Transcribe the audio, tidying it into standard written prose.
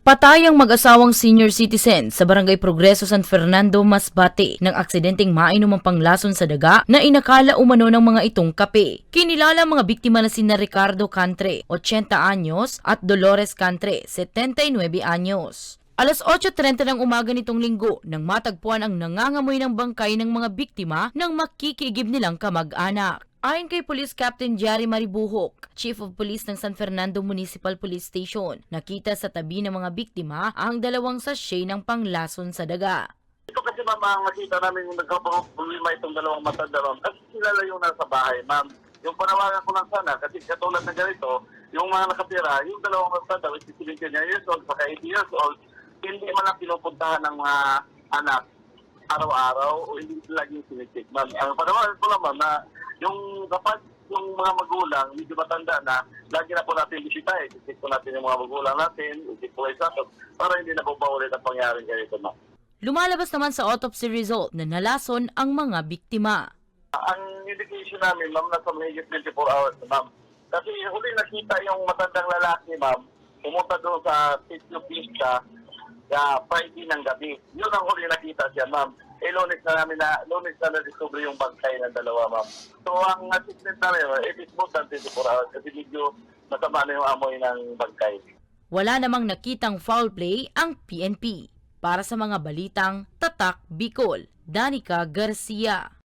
Patay ang mag-asawang senior citizen sa Barangay Progreso, San Fernando, Masbate ng aksidenteng mainumang panglason sa daga na inakala umano ng mga itong kape. Kinilala ang mga biktima na sina Ricardo Cantre, 80 anyos, at Dolores Cantre, 79 anyos. Alas 8:30 ng umaga nitong linggo nang matagpuan ang nangangamoy ng bangkay ng mga biktima ng makikigib nilang kamag-anak. Ayon kay Police Captain Jerry Maribuhok, Chief of Police ng San Fernando Municipal Police Station, nakita sa tabi ng mga biktima ang dalawang sachet ng panglason sa daga. Ito kasi ma'am, ang nakita namin yung nagkapag-problema itong dalawang matanda ma'am. Kasi sila lang yung nasa bahay ma'am. Yung panawagan ko lang sana, kasi katulad na ganito, yung mga nakatira, yung dalawang matanda, which is 79 years old, saka 80 years old, hindi man lang pinupuntahan ng mga anak araw-araw o hindi laging sinitik ma'am. Ang panawagan ko lang ma'am na yung kapag yung mga magulang, medyo matanda na, lagi na po natin bisitahin. Isip po natin yung mga magulang natin, isip po ay sakot, para hindi na po paulit ang pangyaring ganito ma'am. Lumalabas naman sa autopsy result na nalason ang mga biktima. Ang indication namin, ma'am, nasa mahigit 24 hours, ma'am. Kasi huli nakita yung matandang lalaki, ma'am, pumunta doon sa Sitio Pista sa Friday ng gabi. Yun ang huli nakita siya, ma'am. Lunes na na-discover yung bangkay ng dalawa, ma'am. So, ang assessment namin, it is more than 24 hours kasi medyo masama na yung amoy ng bangkay. Wala namang nakitang foul play ang PNP. Para sa mga balitang Tatak Bicol, Danica Garcia.